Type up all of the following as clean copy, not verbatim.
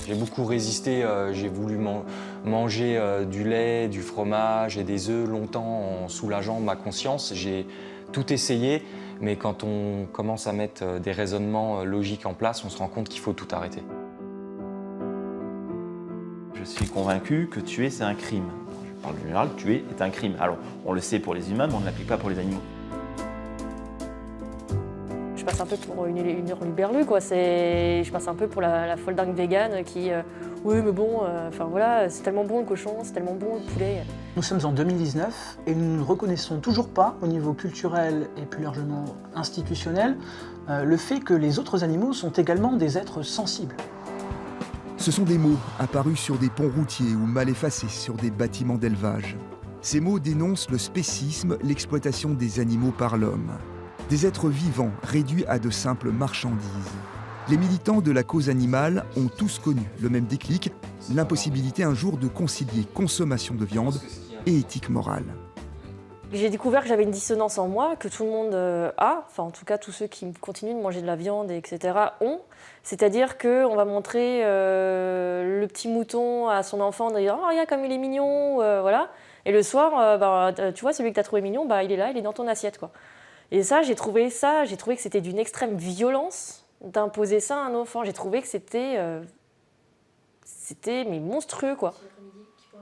J'ai beaucoup résisté, j'ai voulu manger du lait, du fromage et des œufs longtemps en soulageant ma conscience. J'ai tout essayé, mais quand on commence à mettre des raisonnements logiques en place, on se rend compte qu'il faut tout arrêter. Je suis convaincu que tuer, c'est un crime. Je parle en général, tuer est un crime. Alors, on le sait pour les humains, mais on ne l'applique pas pour les animaux. Je passe un peu pour une hurluberlue, quoi. Je passe un peu pour la folle dingue végane qui... oui, mais bon, enfin voilà, c'est tellement bon le cochon, c'est tellement bon le poulet. Nous sommes en 2019 et nous ne reconnaissons toujours pas, au niveau culturel et plus largement institutionnel, le fait que les autres animaux sont également des êtres sensibles. Ce sont des mots apparus sur des ponts routiers ou mal effacés sur des bâtiments d'élevage. Ces mots dénoncent le spécisme, l'exploitation des animaux par l'homme. Des êtres vivants réduits à de simples marchandises. Les militants de la cause animale ont tous connu le même déclic, l'impossibilité un jour de concilier consommation de viande et éthique morale. J'ai découvert que j'avais une dissonance en moi, que tout le monde a, enfin en tout cas tous ceux qui continuent de manger de la viande, etc. ont. C'est-à-dire qu'on va montrer le petit mouton à son enfant en disant « Oh, regarde comme il est mignon voilà. Et le soir, tu vois, celui que tu as trouvé mignon, il est là, il est dans ton assiette, quoi. Et j'ai trouvé que c'était d'une extrême violence d'imposer ça à un enfant. J'ai trouvé que c'était mais monstrueux, quoi.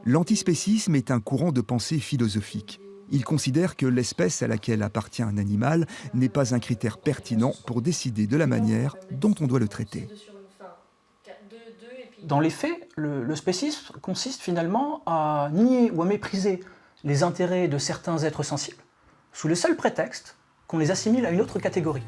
L'antispécisme est un courant de pensée philosophique. Il considère que l'espèce à laquelle appartient un animal n'est pas un critère pertinent pour décider de la manière dont on doit le traiter. Dans les faits, le spécisme consiste finalement à nier ou à mépriser les intérêts de certains êtres sensibles, sous le seul prétexte qu'on les assimile à une autre catégorie.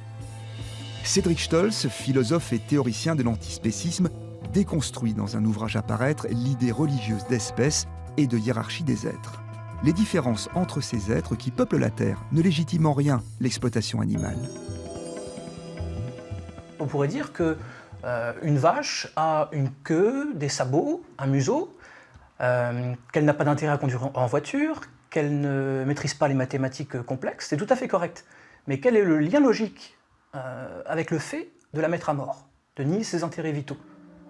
Cédric Stolz, philosophe et théoricien de l'antispécisme, déconstruit dans un ouvrage à paraître l'idée religieuse d'espèce et de hiérarchie des êtres. Les différences entre ces êtres qui peuplent la Terre ne légitiment en rien l'exploitation animale. On pourrait dire que une vache a une queue, des sabots, un museau, qu'elle n'a pas d'intérêt à conduire en voiture, qu'elle ne maîtrise pas les mathématiques complexes, c'est tout à fait correct. Mais quel est le lien logique avec le fait de la mettre à mort, de nier ses intérêts vitaux?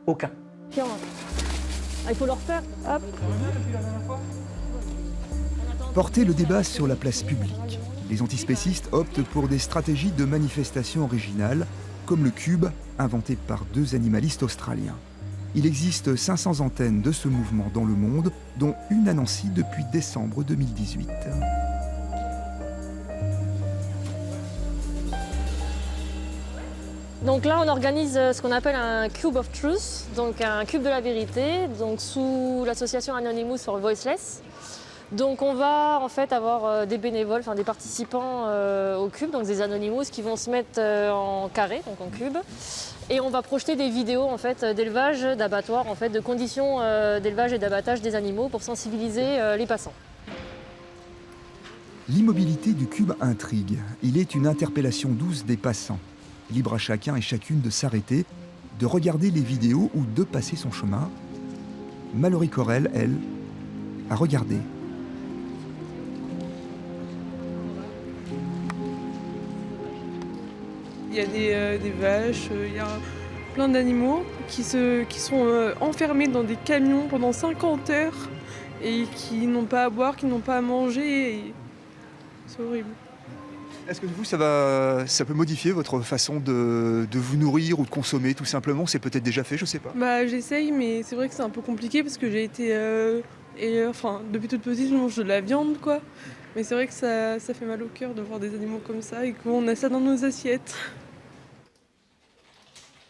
Aucun. Tiens, il faut le refaire, hop. Porter le débat sur la place publique. Les antispécistes optent pour des stratégies de manifestation originales, comme le cube, inventé par 2 animalistes australiens. Il existe 500 antennes de ce mouvement dans le monde, dont une à Nancy depuis décembre 2018. Donc là, on organise ce qu'on appelle un Cube of Truth, donc un cube de la vérité, donc sous l'association Anonymous for Voiceless. Donc on va en fait avoir des bénévoles, enfin des participants au cube, donc des Anonymous qui vont se mettre en carré, donc en cube. Et on va projeter des vidéos en fait d'élevage, d'abattoir, en fait, de conditions d'élevage et d'abattage des animaux pour sensibiliser les passants. L'immobilité du cube intrigue. Il est une interpellation douce des passants. Libre à chacun et chacune de s'arrêter, de regarder les vidéos ou de passer son chemin. Mallory Corel, elle, a regardé. Il y a des vaches, il y a plein d'animaux qui sont enfermés dans des camions pendant 50 heures et qui n'ont pas à boire, qui n'ont pas à manger. C'est horrible. Est-ce que vous, ça peut modifier votre façon de vous nourrir ou de consommer tout simplement? C'est peut-être déjà fait, je sais pas. J'essaye, mais c'est vrai que c'est un peu compliqué parce que j'ai été... depuis toute petite, je mange de la viande, quoi. Mais c'est vrai que ça fait mal au cœur de voir des animaux comme ça et qu'on a ça dans nos assiettes.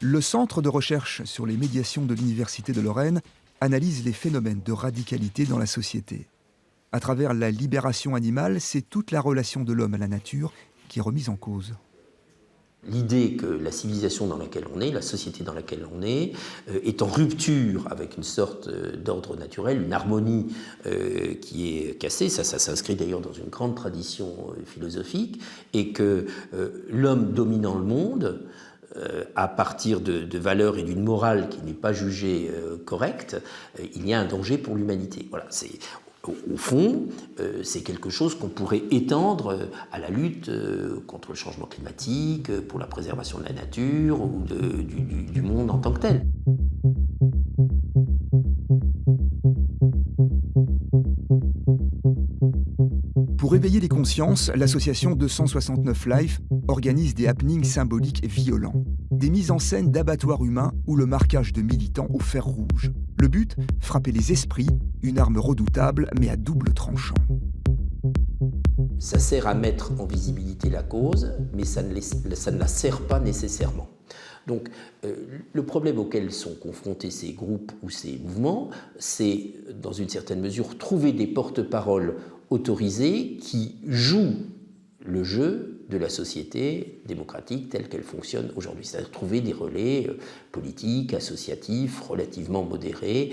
Le Centre de recherche sur les médiations de l'Université de Lorraine analyse les phénomènes de radicalité dans la société. À travers la libération animale, c'est toute la relation de l'homme à la nature qui est remise en cause. L'idée que la civilisation dans laquelle on est, la société dans laquelle on est en rupture avec une sorte d'ordre naturel, une harmonie qui est cassée, ça s'inscrit d'ailleurs dans une grande tradition philosophique, et que l'homme dominant le monde, à partir de valeurs et d'une morale qui n'est pas jugée correcte, il y a un danger pour l'humanité. Voilà, au fond, c'est quelque chose qu'on pourrait étendre à la lutte contre le changement climatique, pour la préservation de la nature ou du monde en tant que tel. Pour éveiller les consciences, l'association 269 Life organise des happenings symboliques violents. Des mises en scène d'abattoirs humains ou le marquage de militants au fer rouge. Le but, frapper les esprits, une arme redoutable mais à double tranchant. Ça sert à mettre en visibilité la cause, mais ça ne la sert pas nécessairement. Donc, le problème auquel sont confrontés ces groupes ou ces mouvements, c'est, dans une certaine mesure, trouver des porte-paroles autorisés qui jouent le jeu de la société démocratique telle qu'elle fonctionne aujourd'hui. C'est-à-dire trouver des relais politiques, associatifs, relativement modérés,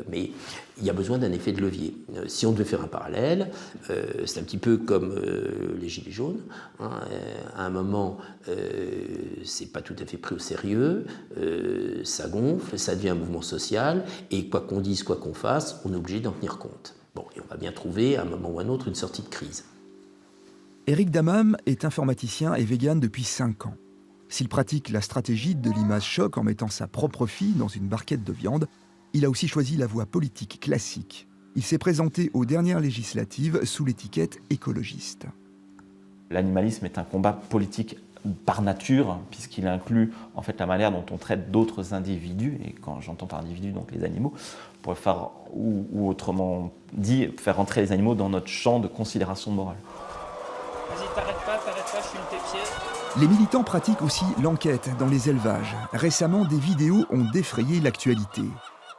mais il y a besoin d'un effet de levier. Si on devait faire un parallèle, c'est un petit peu comme les Gilets jaunes. Hein, à un moment, c'est pas tout à fait pris au sérieux, ça gonfle, ça devient un mouvement social, et quoi qu'on dise, quoi qu'on fasse, on est obligé d'en tenir compte. Bon, et on va bien trouver, à un moment ou à un autre, une sortie de crise. Éric Dammam est informaticien et vegan depuis 5 ans. S'il pratique la stratégie de l'image choc en mettant sa propre fille dans une barquette de viande, il a aussi choisi la voie politique classique. Il s'est présenté aux dernières législatives sous l'étiquette écologiste. L'animalisme est un combat politique par nature, puisqu'il inclut en fait la manière dont on traite d'autres individus, et quand j'entends par individus, donc les animaux, pour faire, ou autrement dit, faire entrer les animaux dans notre champ de considération morale. Vas-y, t'arrêtes pas, je filme tes pieds. Les militants pratiquent aussi l'enquête dans les élevages. Récemment, des vidéos ont défrayé l'actualité.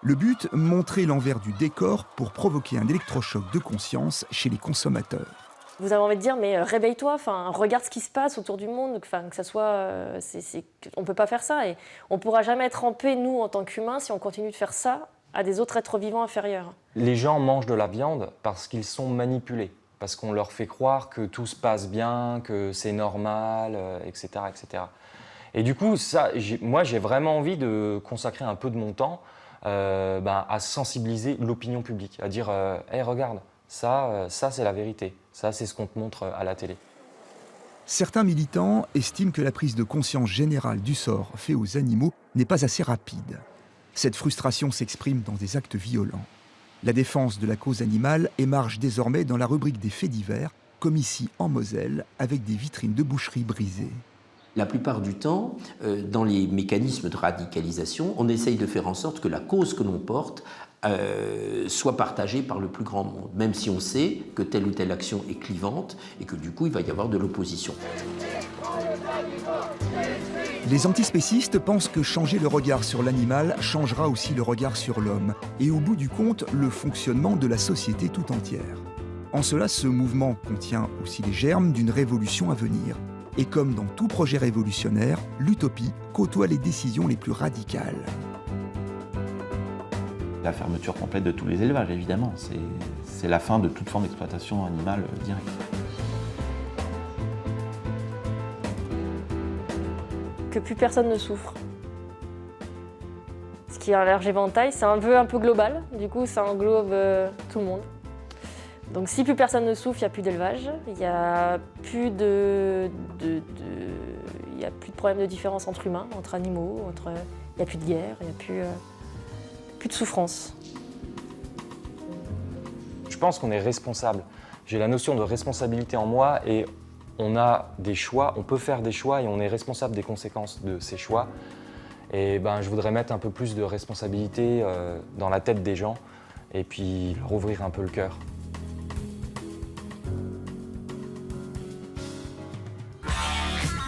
Le but, montrer l'envers du décor pour provoquer un électrochoc de conscience chez les consommateurs. Vous avez envie de dire, mais réveille-toi, regarde ce qui se passe autour du monde, que ça soit... on ne peut pas faire ça, et on ne pourra jamais être en paix, nous, en tant qu'humains, si on continue de faire ça à des autres êtres vivants inférieurs. Les gens mangent de la viande parce qu'ils sont manipulés, parce qu'on leur fait croire que tout se passe bien, que c'est normal, etc., etc. Et du coup, moi, j'ai vraiment envie de consacrer un peu de mon temps à sensibiliser l'opinion publique, à dire hey, regarde, ça c'est la vérité, ça c'est ce qu'on te montre à la télé. Certains militants estiment que la prise de conscience générale du sort fait aux animaux n'est pas assez rapide. Cette frustration s'exprime dans des actes violents. La défense de la cause animale émarge désormais dans la rubrique des faits divers, comme ici en Moselle, avec des vitrines de boucherie brisées. La plupart du temps, dans les mécanismes de radicalisation, on essaye de faire en sorte que la cause que l'on porte soit partagée par le plus grand monde, même si on sait que telle ou telle action est clivante et que du coup il va y avoir de l'opposition. Les antispécistes pensent que changer le regard sur l'animal changera aussi le regard sur l'homme et au bout du compte, le fonctionnement de la société tout entière. En cela, ce mouvement contient aussi les germes d'une révolution à venir. Et comme dans tout projet révolutionnaire, l'utopie côtoie les décisions les plus radicales. La fermeture complète de tous les élevages, évidemment. C'est la fin de toute forme d'exploitation animale directe. Que plus personne ne souffre. Ce qui est un large éventail, c'est un peu global, du coup ça englobe tout le monde. Donc si plus personne ne souffre, il n'y a plus d'élevage, il n'y a plus de problème de différence entre humains, entre animaux, il n'y a plus de guerre, il n'y a plus de souffrance. Je pense qu'on est responsable. J'ai la notion de responsabilité en moi et on a des choix, on peut faire des choix et on est responsable des conséquences de ces choix. Et je voudrais mettre un peu plus de responsabilité dans la tête des gens et puis leur ouvrir un peu le cœur.